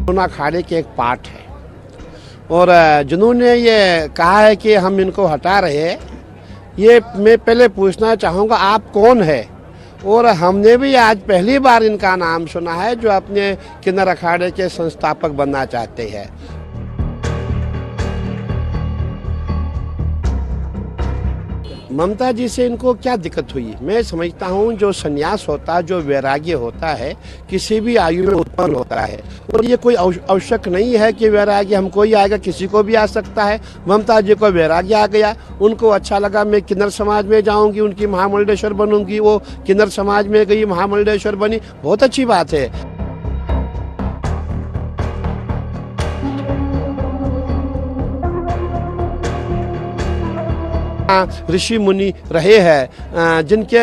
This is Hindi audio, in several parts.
सोना अखाड़े के एक पार्ट है और जिन्होंने ये कहा है कि हम इनको हटा रहे हैं, ये मैं पहले पूछना चाहूँगा आप कौन है। और हमने भी आज पहली बार इनका नाम सुना है जो अपने किन्नर अखाड़े के संस्थापक बनना चाहते हैं। ममता जी से इनको क्या दिक्कत हुई? मैं समझता हूँ जो संन्यास होता है, जो वैराग्य होता है, किसी भी आयु में उत्पन्न होता है और ये कोई आवश्यक नहीं है कि वैराग्य हमको ही आएगा, किसी को भी आ सकता है। ममता जी को वैराग्य आ गया, उनको अच्छा लगा मैं किन्नर समाज में जाऊंगी, उनकी महामंडलेश्वर बनूंगी, वो किन्नर समाज में गई, महामंडलेश्वर बनी, बहुत अच्छी बात है। ऋषि मुनि रहे हैं जिनके,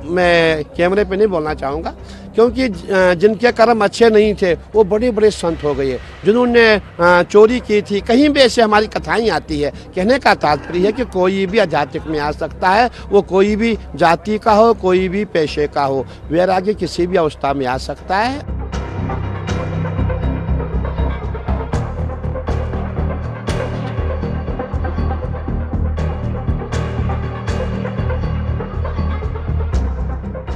मैं कैमरे पे नहीं बोलना चाहूँगा क्योंकि जिनके कर्म अच्छे नहीं थे वो बड़े बड़े संत हो गए। जिन्होंने चोरी की थी, कहीं भी ऐसे हमारी कथाएं आती है। कहने का तात्पर्य है कि कोई भी अजातिक में आ सकता है, वो कोई भी जाति का हो, कोई भी पेशे का हो, वैराग्य किसी भी अवस्था में आ सकता है।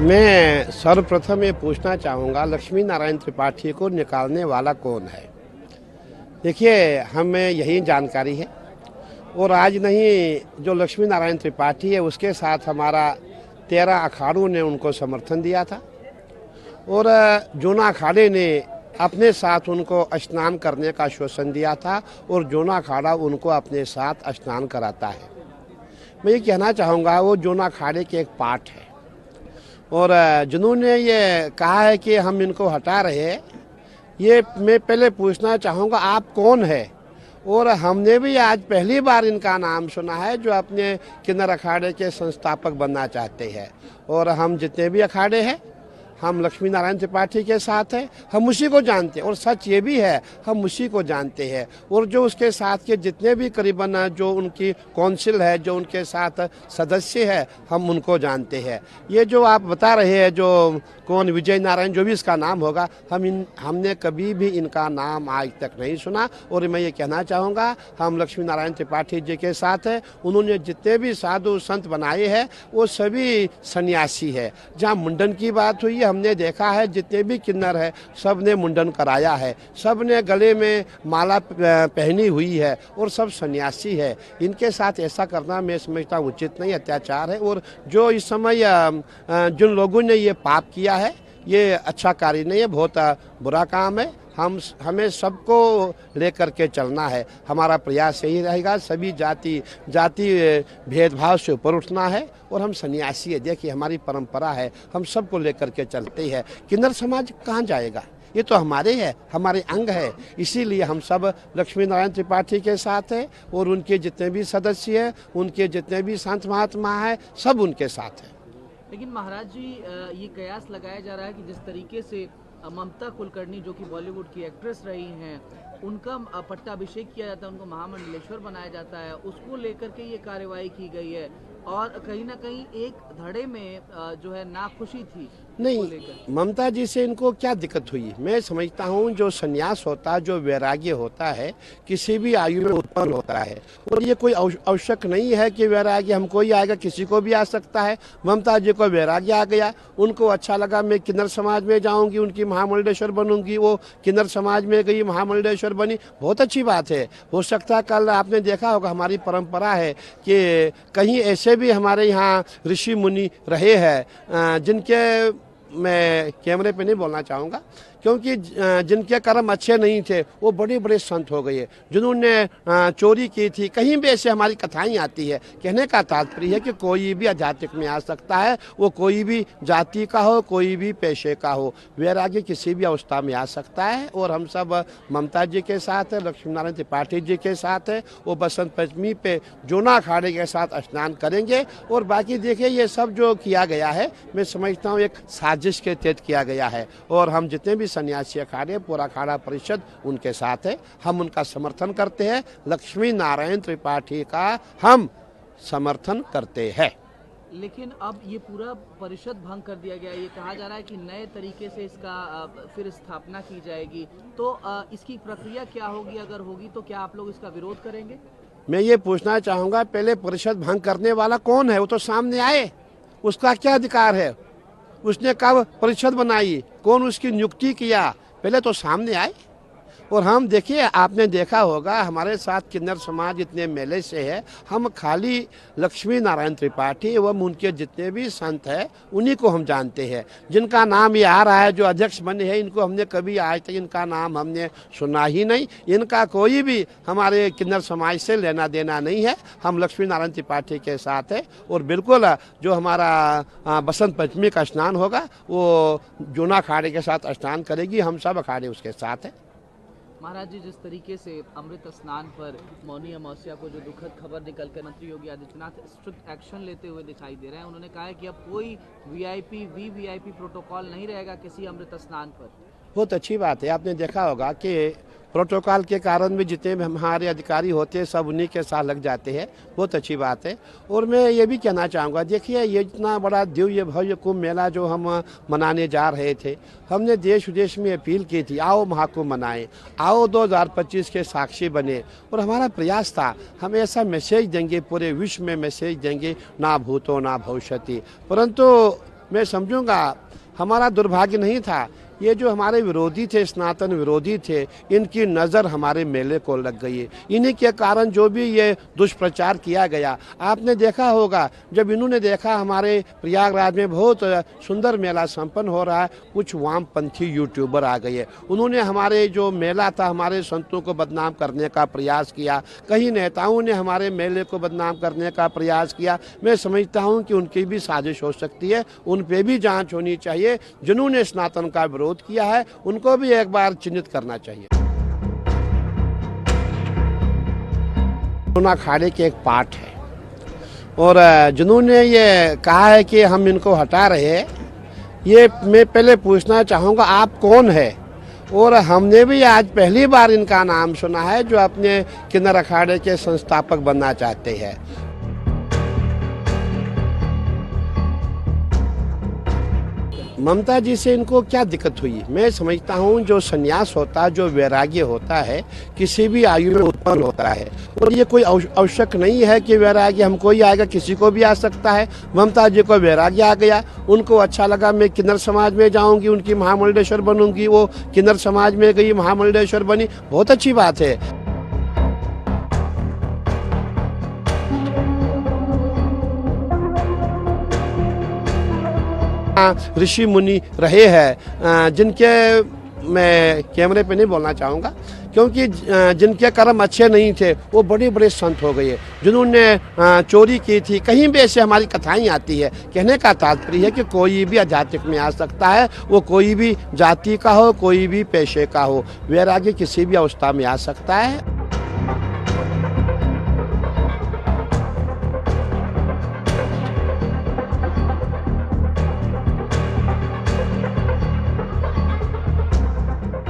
मैं सर्वप्रथम ये पूछना चाहूँगा लक्ष्मी नारायण त्रिपाठी को निकालने वाला कौन है? देखिए, हमें यही जानकारी है और आज नहीं, जो लक्ष्मी नारायण त्रिपाठी है उसके साथ हमारा 13 अखाड़ों ने उनको समर्थन दिया था और जूना अखाड़े ने अपने साथ उनको स्नान करने का आश्वासन दिया था और जूना अखाड़ा उनको अपने साथ स्नान कराता है। मैं ये कहना चाहूँगा वो जूना अखाड़े के एक पार्ट है और जिन्होंने ये कहा है कि हम इनको हटा रहे हैं, ये मैं पहले पूछना चाहूँगा आप कौन है। और हमने भी आज पहली बार इनका नाम सुना है जो अपने किन्नर अखाड़े के संस्थापक बनना चाहते हैं। और हम जितने भी अखाड़े हैं, हम लक्ष्मी नारायण त्रिपाठी के साथ हैं, हम उसी को जानते हैं और सच ये भी है हम उसी को जानते हैं। और जो उसके साथ के जितने भी करीबन जो उनकी काउंसिल है, जो उनके साथ सदस्य है, हम उनको जानते हैं। ये जो आप बता रहे हैं जो कौन विजय नारायण, जो भी इसका नाम होगा, हमने कभी भी इनका नाम आज तक नहीं सुना। और मैं ये कहना चाहूँगा हम लक्ष्मी नारायण त्रिपाठी जी के साथ हैं। उन्होंने जितने भी साधु संत बनाए हैं वो सभी सन्यासी है। जहाँ मुंडन की बात हुई है, हमने देखा है जितने भी किन्नर है सब ने मुंडन कराया है, सब ने गले में माला पहनी हुई है और सब सन्यासी है। इनके साथ ऐसा करना मैं समझता उचित नहीं, अत्याचार है। और जो इस समय जिन लोगों ने ये पाप किया है ये अच्छा कार्य नहीं है, बहुत बुरा काम है। हमें सबको लेकर के चलना है, हमारा प्रयास यही रहेगा। सभी जाति भेदभाव से ऊपर उठना है और हम सन्यासी है। देखिए हमारी परंपरा है, हम सबको लेकर के चलते हैं। किन्नर समाज कहाँ जाएगा? ये तो हमारे है, हमारे अंग है। इसीलिए हम सब लक्ष्मी नारायण त्रिपाठी के साथ हैं और उनके जितने भी सदस्य हैं, उनके जितने भी संत महात्मा हैं, सब उनके साथ हैं। लेकिन महाराज जी, ये कयास लगाया जा रहा है कि जिस तरीके से ममता कुलकर्णी जो कि बॉलीवुड की एक्ट्रेस रही हैं, उनका पट्टाभिषेक किया जाता है, उनको महामंडलेश्वर बनाया जाता है, उसको लेकर के ये कार्रवाई की गई है और कहीं ना कहीं एक धड़े में जो है नाखुशी थी। नहीं, ममता जी से इनको क्या दिक्कत हुई? मैं समझता हूँ जो संन्यास होता है, जो वैराग्य होता है, किसी भी आयु में उत्पन्न होता है और ये कोई आवश्यक नहीं है कि वैराग्य हमको ही आएगा, किसी को भी आ सकता है। ममता जी को वैराग्य आ गया, उनको अच्छा लगा मैं किन्नर समाज में जाऊंगी, उनकी महामंडलेश्वर बनूंगी, वो किन्नर समाज में गई, महामंडलेश्वर बनी, बहुत अच्छी बात है। हो सकता है कल आपने देखा होगा हमारी परंपरा है कि कहीं ऐसे भी हमारे यहाँ ऋषि मुनि रहे हैं जिनके, मैं कैमरे पे नहीं बोलना चाहूँगा क्योंकि जिनके कर्म अच्छे नहीं थे वो बड़े बड़े संत हो गए। जिन्होंने चोरी की थी, कहीं भी ऐसे हमारी कथाएं आती है। कहने का तात्पर्य है कि कोई भी अजातिक में आ सकता है, वो कोई भी जाति का हो, कोई भी पेशे का हो, वैराग्य किसी भी अवस्था में आ सकता है। और हम सब ममता जी के साथ है, लक्ष्मी नारायण त्रिपाठी जी के साथ है। वो बसंत पंचमी पे जूना अखाड़े के साथ स्नान करेंगे। और बाकी देखिए ये सब जो किया गया है मैं समझता हूँ एक साजिश के तहत किया गया है और हम जितने भी सन्यासी अखाड़े, पूरा अखाड़ा परिषद उनके साथ है, हम उनका समर्थन करते हैं। लक्ष्मी नारायण त्रिपाठी का हम समर्थन करते हैं। लेकिन अब ये पूरा परिषद भंग कर दिया गया। ये कहा जा रहा है कि नए तरीके से इसका फिर स्थापना की जाएगी। तो इसकी प्रक्रिया क्या होगी? अगर होगी तो क्या आप लोग इसका विरोध करेंगे? मैं ये पूछना चाहूँगा, पहले परिषद भंग करने वाला कौन है? वो तो सामने आए। उसका क्या अधिकार है? उसने कब परिषद बनाई? कौन उसकी नियुक्ति किया? पहले तो सामने आए। और हम देखिए, आपने देखा होगा हमारे साथ किन्नर समाज इतने मेले से है, हम खाली लक्ष्मी नारायण त्रिपाठी एवं उनके जितने भी संत हैं उन्हीं को हम जानते हैं। जिनका नाम ये आ रहा है, जो अध्यक्ष बने हैं, इनको हमने कभी आज तक इनका नाम हमने सुना ही नहीं। इनका कोई भी हमारे किन्नर समाज से लेना देना नहीं है। हम लक्ष्मी नारायण त्रिपाठी के साथ है। और बिल्कुल जो हमारा बसंत पंचमी का स्नान होगा वो जूना अखाड़े के साथ स्नान करेगी, हम सब अखाड़े उसके साथ है। महाराज जी, जिस तरीके से अमृत स्नान पर मौनी अमावस्या को जो दुखद खबर निकल कर मंत्री योगी आदित्यनाथ स्ट्रिक्ट एक्शन लेते हुए दिखाई दे रहे हैं, उन्होंने कहा है कि अब कोई वीवीआईपी प्रोटोकॉल नहीं रहेगा किसी अमृत स्नान पर। बहुत अच्छी बात है। आपने देखा होगा कि प्रोटोकॉल के कारण भी जितने भी हमारे अधिकारी होते हैं सब उन्हीं के साथ लग जाते हैं। बहुत अच्छी बात है। और मैं ये भी कहना चाहूँगा, देखिए ये इतना बड़ा दिव्य भव्य कुंभ मेला जो हम मनाने जा रहे थे, हमने देश विदेश में अपील की थी, आओ महाकुंभ मनाएं, आओ 2025 के साक्षी बने। और हमारा प्रयास था, हम ऐसा मैसेज देंगे, पूरे विश्व में मैसेज देंगे, ना भूतो ना भविष्यति। परंतु मैं समझूंगा हमारा दुर्भाग्य नहीं था, ये जो हमारे विरोधी थे, सनातन विरोधी थे, इनकी नज़र हमारे मेले को लग गई है। इन्हीं के कारण जो भी ये दुष्प्रचार किया गया, आपने देखा होगा जब इन्होंने देखा हमारे प्रयागराज में बहुत सुंदर मेला संपन्न हो रहा है, कुछ वामपंथी यूट्यूबर आ गए। उन्होंने हमारे जो मेला था, हमारे संतों को बदनाम करने का प्रयास किया। कई नेताओं ने हमारे मेले को बदनाम करने का प्रयास किया। मैं समझता हूँ कि उनकी भी साजिश हो सकती है, उन पर भी जाँच होनी चाहिए। जिन्होंने सनातन का विरोध किया है उनको भी एक बार चिन्हित करना चाहिए। जूना अखाड़े के एक पाठ है और जिन्होंने ये कहा है कि हम इनको हटा रहे हैं, ये मैं पहले पूछना चाहूँगा आप कौन है? और हमने भी आज पहली बार इनका नाम सुना है जो अपने किन्नर अखाड़े के संस्थापक बनना चाहते हैं। ममता जी से इनको क्या दिक्कत हुई? मैं समझता हूँ जो संन्यास होता है, जो वैराग्य होता है, किसी भी आयु में उत्पन्न होता है। और ये कोई आवश्यक नहीं है कि वैराग्य हमको ही आएगा, किसी को भी आ सकता है। ममता जी को वैराग्य आ गया, उनको अच्छा लगा मैं किन्नर समाज में जाऊँगी, उनकी महामंडलेश्वर बनूंगी। वो किन्नर समाज में गई, महामंडलेश्वर बनी, बहुत अच्छी बात है। ऋषि मुनि रहे हैं जिनके, मैं कैमरे पे नहीं बोलना चाहूँगा क्योंकि जिनके कर्म अच्छे नहीं थे वो बड़े बड़े संत हो गए। जिन्होंने चोरी की थी, कहीं भी ऐसे हमारी कथाएं आती है। कहने का तात्पर्य है कि कोई भी आध्यात्मिक में आ सकता है, वो कोई भी जाति का हो, कोई भी पेशे का हो, वैराग्य किसी भी अवस्था में आ सकता है।